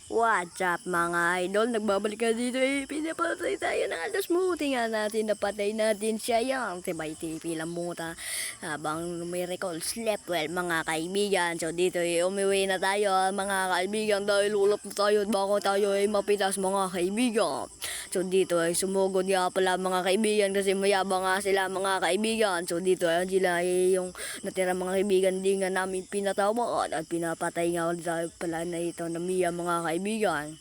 What's up mga idol? Nagbabalik ka dito pinapatay tayo ng alas mo. Tingnan natin, napatay natin siya yan. Tibay TV lang muna habang miracle slept well mga kaibigan. So dito umuwi na tayo mga kaibigan dahil ulap na tayo at baka tayo ay mapitas mga kaibigan. So dito ay sumugod nga pala mga kaibigan kasi mayabang nga sila mga kaibigan. So dito ay sila yung natira mga kaibigan, di nga namin pinatawad at pinapatay nga pala na ito na Mia mga kaibigan.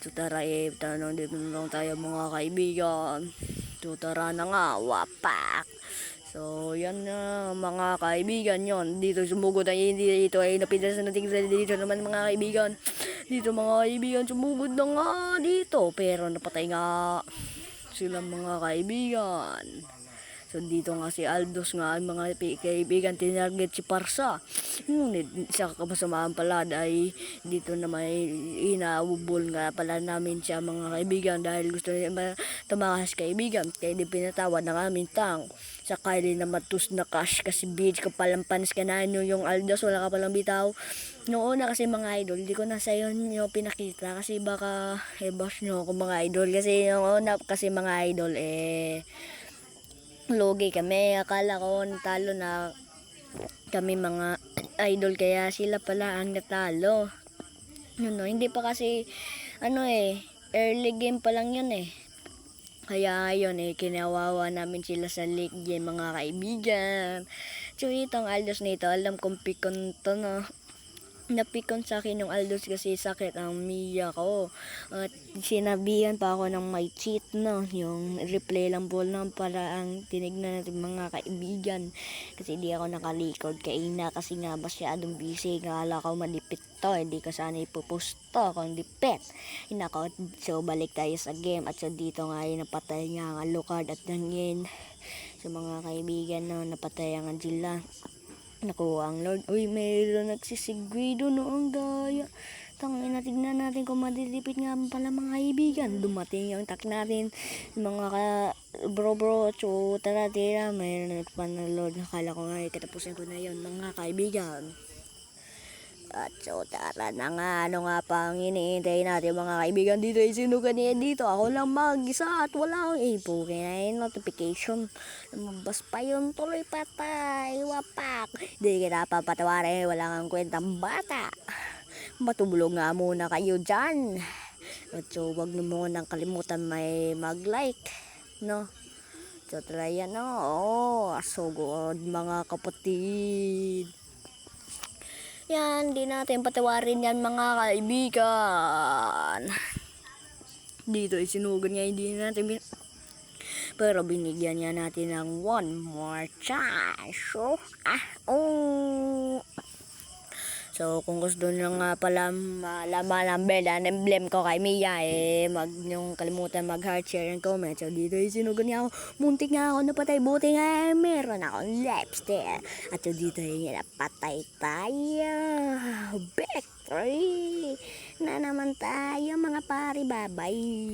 So tara tanong dito na lang tayo mga kaibigan. So tara na nga, wapak. So yan na mga kaibigan yon. Dito sumugod ay hindi dito ay napitas na natin dito naman mga kaibigan. Dito mga kaibigan sumugod na nga dito pero napatay nga sila mga kaibigan. So dito nga si Aldos nga ang mga kaibigan tinarget si Parsa. Ngunit sa kapasamaan pala ay dito na may inaubol nga pala namin siya mga kaibigan dahil gusto niya tumakas kaibigan. Kaya di pinatawad ng aming tang. Sa Kylie na matus na cash kasi bitch ka palang panis ka na yung Aldos, wala ka palang bitaw. Noong una kasi mga idol, di ko na sa iyo pinakita kasi baka bash nyo ako mga idol. Kasi noong una kasi mga idol logi kami, akala ko natalo na kami mga idol kaya sila pala ang natalo. Hindi pa kasi early game pa lang yun kaya yun kinawawa namin sila sa league game mga kaibigan. So itong Aldos nito, alam kong pikon to no. Napikon sa akin yung Aldos kasi sakit ang Mia ko. At sinabihan pa ako ng may cheat no. Yung replay lang po lang para ang tinignan natin mga kaibigan. Kasi di ako nakalikod kay Ina kasi nga masyadong busy. Ngala ko madipit to. Hindi ko sana ipupost to kung dipit. Inako, so balik tayo sa game. At so dito nga napatay nga ang Alucard at Dangin. So mga kaibigan no, napatay ang sila. Nakuha ang Lord. Uy, mayroon nagsisigwido noong gaya. Tangin na, tignan natin kung madilipit nga pala mga kaibigan. Dumating yung tak natin. Mga bro. So, tara, mayroon nagpan ng Lord. Nakala ko nga, katapusin ko na yun mga kaibigan. At so tara na nga, ano nga pa ang iniintay natin mga kaibigan. Dito ay sino kanina dito, ako lang mag-isa at wala akong ipukin na notification. Lumabas pa yun, tuloy patay, wapak. Di kita papatawarin, wala kang kwentang bata. Matulog nga muna kayo dyan. At so wag na muna kalimutan may mag-like, no? So try yan, no? So good mga kapatid. Yan, di natin patawarin yan mga kaibigan. Dito isinugan niya, hindi natin pero binigyan niya natin ng one more chance. So kung gusto nyo nga pala malaman ang bell and emblem ko kay Mia wag nyo kalimutan mag heart, share, and comment. So dito isinugan niya ako, muntik nga ako napatay, buti nga meron akong lipstick. At so dito napatay tayo, victory na naman tayo mga pari, bye bye.